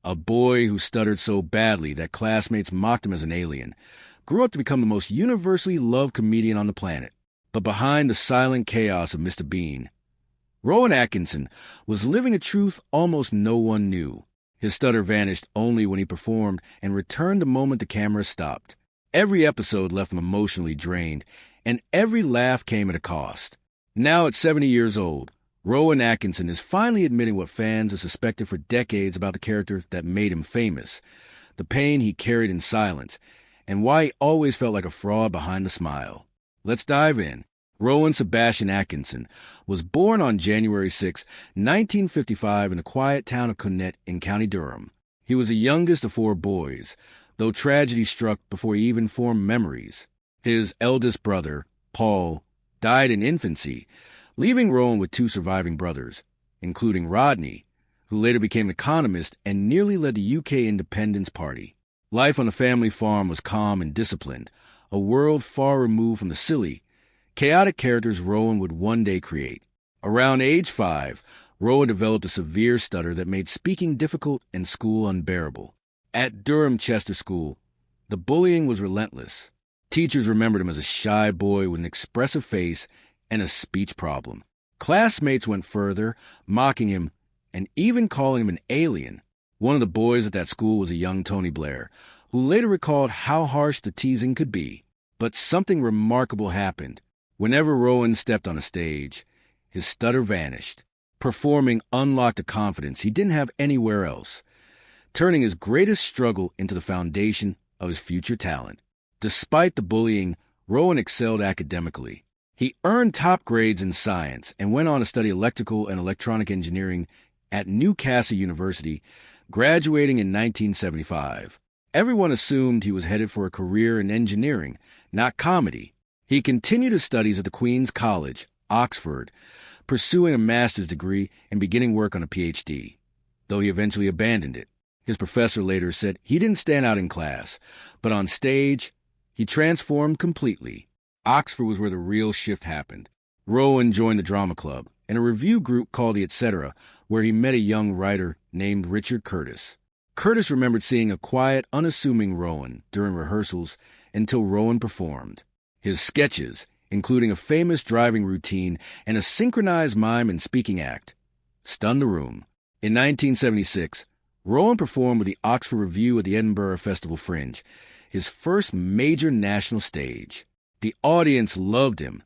A boy who stuttered so badly that classmates mocked him as an alien, grew up to become the most universally loved comedian on the planet. But behind the silent chaos of Mr. Bean, Rowan Atkinson was living a truth almost no one knew. His stutter vanished only when he performed and returned the moment the camera stopped. Every episode left him emotionally drained, and every laugh came at a cost. Now at 70 years old, Rowan Atkinson is finally admitting what fans have suspected for decades about the character that made him famous, the pain he carried in silence, and why he always felt like a fraud behind the smile. Let's dive in. Rowan Sebastian Atkinson was born on January 6, 1955 in the quiet town of Connett in County Durham. He was the youngest of 4 boys, though tragedy struck before he even formed memories. His eldest brother, Paul, died in infancy, leaving Rowan with 2 surviving brothers, including Rodney, who later became an economist and nearly led the UK Independence Party. Life on the family farm was calm and disciplined, a world far removed from the silly, chaotic characters Rowan would one day create. Around age 5, Rowan developed a severe stutter that made speaking difficult and school unbearable. At Durham Chester School, the bullying was relentless. Teachers remembered him as a shy boy with an expressive face and a speech problem. Classmates went further, mocking him and even calling him an alien. One of the boys at that school was a young Tony Blair, who later recalled how harsh the teasing could be. But something remarkable happened. Whenever Rowan stepped on a stage, his stutter vanished. Performing unlocked a confidence he didn't have anywhere else, turning his greatest struggle into the foundation of his future talent. Despite the bullying, Rowan excelled academically. He earned top grades in science and went on to study electrical and electronic engineering at Newcastle University, graduating in 1975. Everyone assumed he was headed for a career in engineering, not comedy. He continued his studies at the Queen's College, Oxford, pursuing a master's degree and beginning work on a PhD, though he eventually abandoned it. His professor later said he didn't stand out in class, but on stage, he transformed completely. Oxford was where the real shift happened. Rowan joined the drama club and a review group called the Etc., where he met a young writer named Richard Curtis. Curtis remembered seeing a quiet, unassuming Rowan during rehearsals until Rowan performed. His sketches, including a famous driving routine and a synchronized mime and speaking act, stunned the room. In 1976, Rowan performed with the Oxford Review at the Edinburgh Festival Fringe, his first major national stage. The audience loved him,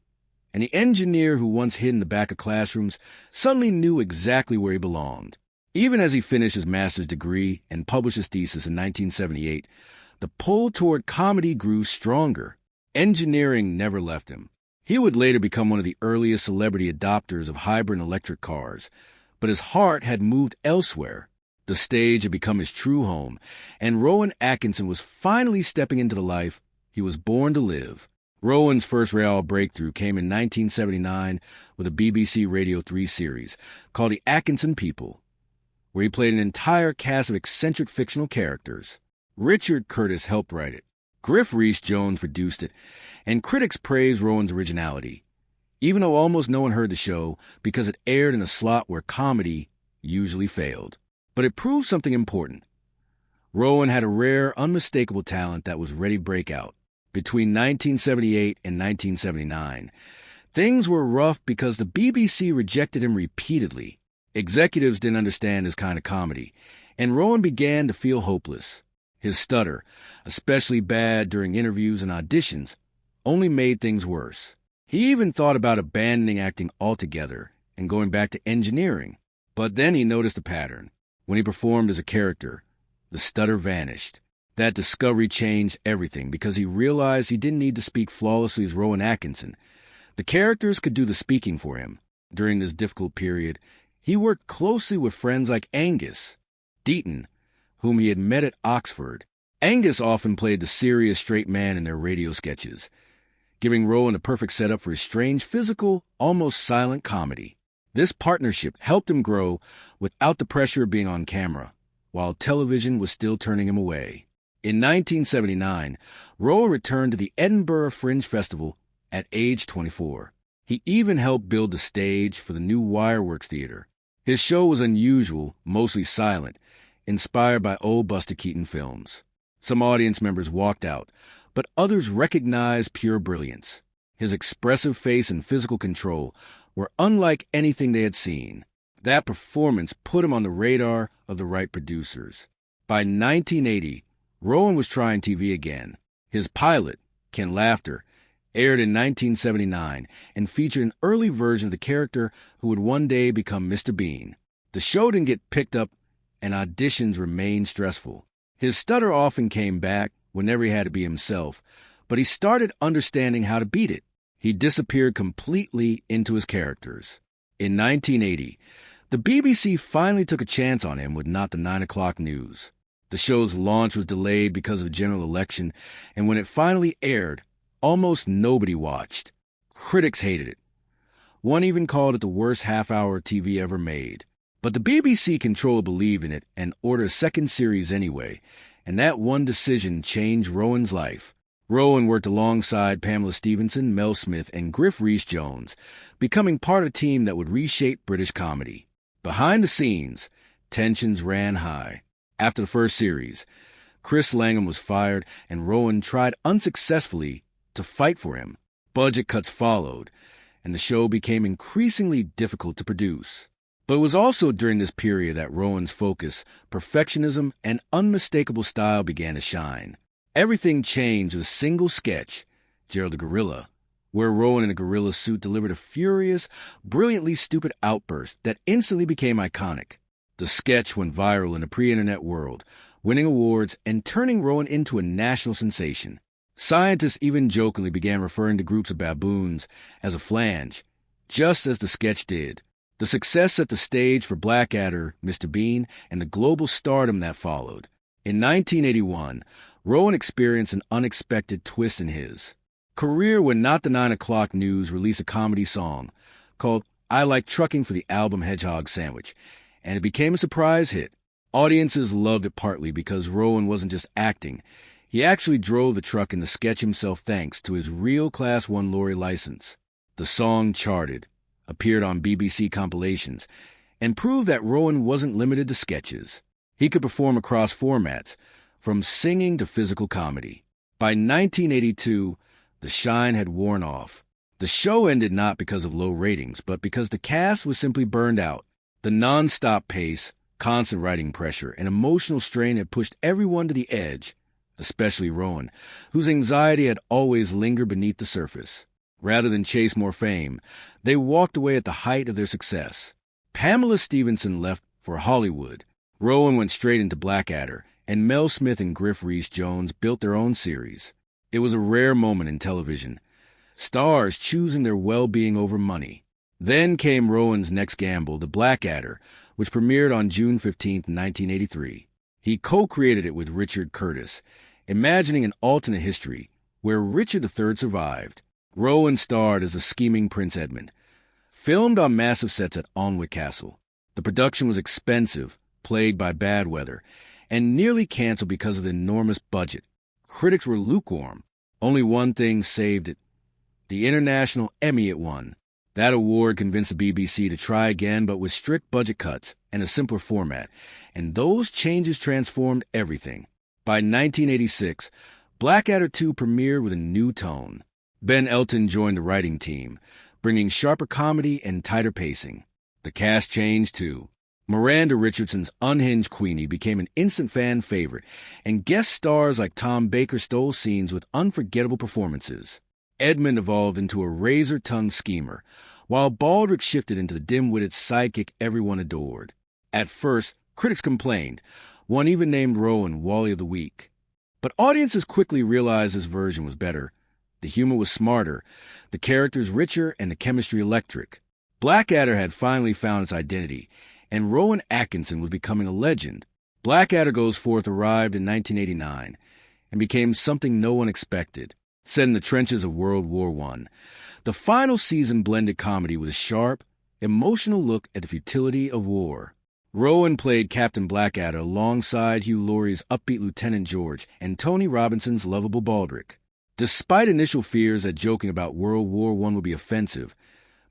and the engineer who once hid in the back of classrooms suddenly knew exactly where he belonged. Even as he finished his master's degree and published his thesis in 1978, the pull toward comedy grew stronger. Engineering never left him. He would later become one of the earliest celebrity adopters of hybrid and electric cars, but his heart had moved elsewhere. The stage had become his true home, and Rowan Atkinson was finally stepping into the life he was born to live. Rowan's first real breakthrough came in 1979 with a BBC Radio 3 series called The Atkinson People, where he played an entire cast of eccentric fictional characters. Richard Curtis helped write it. Griff Rhys-Jones produced it, and critics praised Rowan's originality, even though almost no one heard the show because it aired in a slot where comedy usually failed. But it proved something important. Rowan had a rare, unmistakable talent that was ready to break out. Between 1978 and 1979, things were rough because the BBC rejected him repeatedly. Executives didn't understand his kind of comedy, and Rowan began to feel hopeless. His stutter, especially bad during interviews and auditions, only made things worse. He even thought about abandoning acting altogether and going back to engineering. But then he noticed a pattern. When he performed as a character, the stutter vanished. That discovery changed everything because he realized he didn't need to speak flawlessly as Rowan Atkinson. The characters could do the speaking for him. During this difficult period, he worked closely with friends like Angus Deaton, whom he had met at Oxford. Angus often played the serious straight man in their radio sketches, giving Rowan the perfect setup for his strange, physical, almost silent comedy. This partnership helped him grow without the pressure of being on camera, while television was still turning him away. In 1979, Rowan returned to the Edinburgh Fringe Festival at age 24. He even helped build the stage for the new Wireworks Theatre. His show was unusual, mostly silent, inspired by old Buster Keaton films. Some audience members walked out, but others recognized pure brilliance. His expressive face and physical control were unlike anything they had seen. That performance put him on the radar of the right producers. By 1980, Rowan was trying TV again. His pilot, Ken Laughter, aired in 1979 and featured an early version of the character who would one day become Mr. Bean. The show didn't get picked up and auditions remained stressful. His stutter often came back whenever he had to be himself, but he started understanding how to beat it. He disappeared completely into his characters. In 1980, the BBC finally took a chance on him with Not the 9 O'Clock News. The show's launch was delayed because of the general election, and when it finally aired, almost nobody watched. Critics hated it. One even called it the worst half-hour TV ever made. But the BBC controller believed in it and ordered a second series anyway, and that one decision changed Rowan's life. Rowan worked alongside Pamela Stephenson, Mel Smith, and Griff Rhys-Jones, becoming part of a team that would reshape British comedy. Behind the scenes, tensions ran high. After the first series, Chris Langham was fired, and Rowan tried unsuccessfully to fight for him. Budget cuts followed, and the show became increasingly difficult to produce. But it was also during this period that Rowan's focus, perfectionism, and unmistakable style began to shine. Everything changed with a single sketch, Gerald the Gorilla, where Rowan in a gorilla suit delivered a furious, brilliantly stupid outburst that instantly became iconic. The sketch went viral in the pre-internet world, winning awards and turning Rowan into a national sensation. Scientists even jokingly began referring to groups of baboons as a flange, just as the sketch did. The success set the stage for Blackadder, Mr. Bean, and the global stardom that followed. In 1981, Rowan experienced an unexpected twist in his career when Not the 9 O'Clock News released a comedy song called I Like Trucking for the album Hedgehog Sandwich, and it became a surprise hit. Audiences loved it partly because Rowan wasn't just acting. He actually drove the truck in the sketch himself thanks to his real Class 1 lorry license. The song charted, appeared on BBC compilations, and proved that Rowan wasn't limited to sketches. He could perform across formats, from singing to physical comedy. By 1982, the shine had worn off. The show ended not because of low ratings, but because the cast was simply burned out. The non-stop pace, constant writing pressure, and emotional strain had pushed everyone to the edge, especially Rowan, whose anxiety had always lingered beneath the surface. Rather than chase more fame, they walked away at the height of their success. Pamela Stephenson left for Hollywood. Rowan went straight into Blackadder, and Mel Smith and Griff Rhys-Jones built their own series. It was a rare moment in television, stars choosing their well-being over money. Then came Rowan's next gamble, The Blackadder, which premiered on June 15, 1983. He co-created it with Richard Curtis, imagining an alternate history where Richard III survived. Rowan starred as a scheming Prince Edmund. Filmed on massive sets at Alnwick Castle, the production was expensive, plagued by bad weather, and nearly canceled because of the enormous budget. Critics were lukewarm. Only one thing saved it: the International Emmy it won. That award convinced the BBC to try again, but with strict budget cuts and a simpler format, and those changes transformed everything. By 1986, Blackadder 2 premiered with a new tone. Ben Elton joined the writing team, bringing sharper comedy and tighter pacing. The cast changed, too. Miranda Richardson's unhinged Queenie became an instant fan favorite, and guest stars like Tom Baker stole scenes with unforgettable performances. Edmund evolved into a razor-tongued schemer, while Baldrick shifted into the dim-witted sidekick everyone adored. At first, critics complained. One even named Rowan Wally of the Week. But audiences quickly realized this version was better. The humor was smarter, the characters richer, and the chemistry electric. Blackadder had finally found its identity, and Rowan Atkinson was becoming a legend. Blackadder Goes Forth arrived in 1989 and became something no one expected. Set in the trenches of World War I, the final season blended comedy with a sharp, emotional look at the futility of war. Rowan played Captain Blackadder alongside Hugh Laurie's upbeat Lieutenant George and Tony Robinson's lovable Baldrick. Despite initial fears that joking about World War I would be offensive,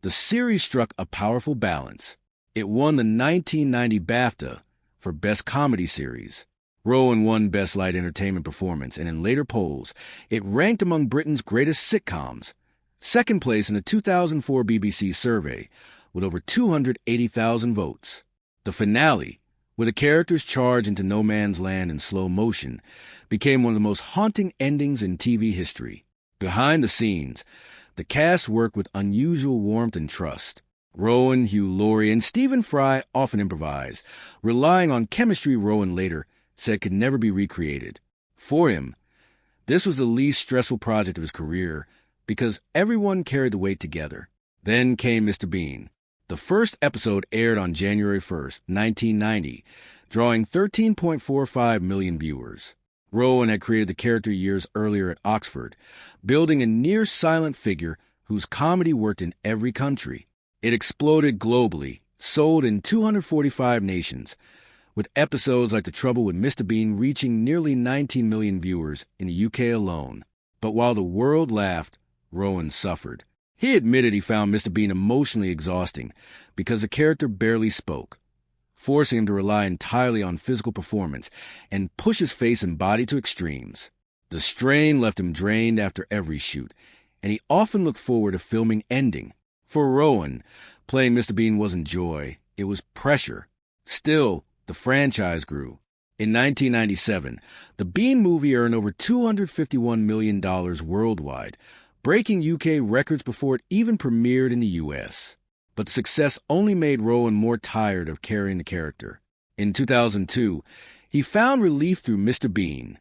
the series struck a powerful balance. It won the 1990 BAFTA for Best Comedy Series. Rowan won Best Light Entertainment Performance, and in later polls, it ranked among Britain's greatest sitcoms, second place in a 2004 BBC survey, with over 280,000 votes. The finale, where the characters charge into no man's land in slow motion, became one of the most haunting endings in TV history. Behind the scenes, the cast worked with unusual warmth and trust. Rowan, Hugh Laurie, and Stephen Fry often improvised, relying on chemistry Rowan later said could never be recreated. For him, this was the least stressful project of his career because everyone carried the weight together. Then came Mr. Bean. The first episode aired on January 1st, 1990, drawing 13.45 million viewers. Rowan had created the character years earlier at Oxford, building a near-silent figure whose comedy worked in every country. It exploded globally, sold in 245 nations, with episodes like The Trouble with Mr. Bean reaching nearly 19 million viewers in the UK alone. But while the world laughed, Rowan suffered. He admitted he found Mr. Bean emotionally exhausting because the character barely spoke, forcing him to rely entirely on physical performance and push his face and body to extremes. The strain left him drained after every shoot, and he often looked forward to filming ending. For Rowan, playing Mr. Bean wasn't joy, it was pressure. Still, the franchise grew. In 1997, the Bean movie earned over $251 million worldwide, breaking UK records before it even premiered in the US. But the success only made Rowan more tired of carrying the character. In 2002, he found relief through Mr. Bean,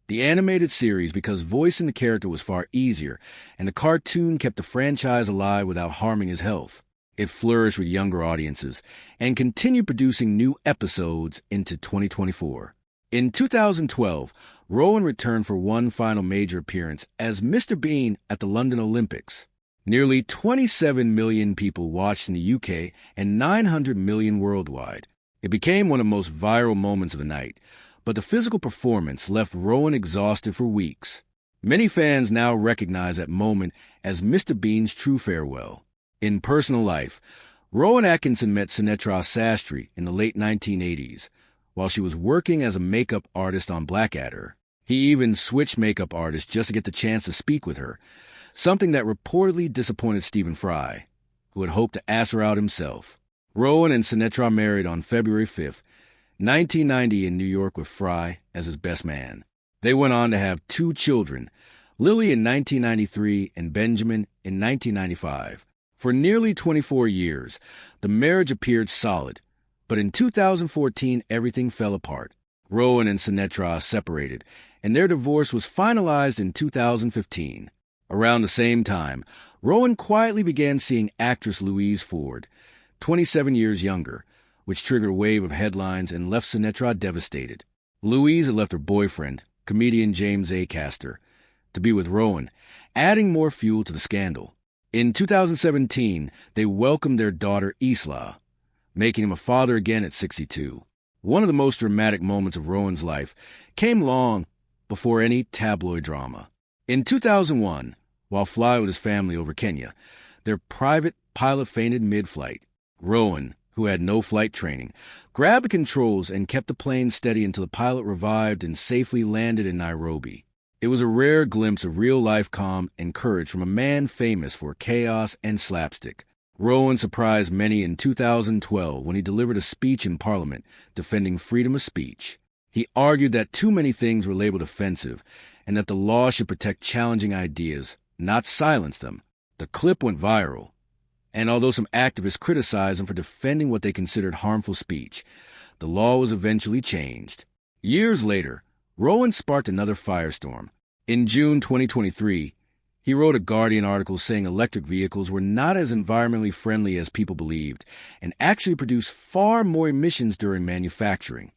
the animated series, because voicing the character was far easier, and the cartoon kept the franchise alive without harming his health. It flourished with younger audiences and continued producing new episodes into 2024. In 2012, Rowan returned for one final major appearance as Mr. Bean at the London Olympics. Nearly 27 million people watched in the UK and 900 million worldwide. It became one of the most viral moments of the night, but the physical performance left Rowan exhausted for weeks. Many fans now recognize that moment as Mr. Bean's true farewell. In personal life, Rowan Atkinson met Sunetra Sastry in the late 1980s, while she was working as a makeup artist on Blackadder. He even switched makeup artists just to get the chance to speak with her, something that reportedly disappointed Stephen Fry, who had hoped to ask her out himself. Rowan and Sunetra married on February 5th, 1990 in New York, with Fry as his best man. They went on to have 2 children, Lily in 1993 and Benjamin in 1995. For nearly 24 years, the marriage appeared solid, but in 2014 everything fell apart. Rowan and Sunetra separated, and their divorce was finalized in 2015. Around the same time, Rowan quietly began seeing actress Louise Ford, 27 years younger, which triggered a wave of headlines and left Sunetra devastated. Louise had left her boyfriend, comedian James Acaster, to be with Rowan, adding more fuel to the scandal. In 2017, they welcomed their daughter Isla, making him a father again at 62. One of the most dramatic moments of Rowan's life came long before any tabloid drama. In 2001, while flying with his family over Kenya, their private pilot fainted mid-flight. Rowan, who had no flight training, grabbed the controls and kept the plane steady until the pilot revived and safely landed in Nairobi. It was a rare glimpse of real-life calm and courage from a man famous for chaos and slapstick. Rowan surprised many in 2012 when he delivered a speech in Parliament defending freedom of speech. He argued that too many things were labeled offensive and that the law should protect challenging ideas, not silence them. The clip went viral, and although some activists criticized him for defending what they considered harmful speech, the law was eventually changed. Years later, Rowan sparked another firestorm. In June 2023, he wrote a Guardian article saying electric vehicles were not as environmentally friendly as people believed and actually produced far more emissions during manufacturing.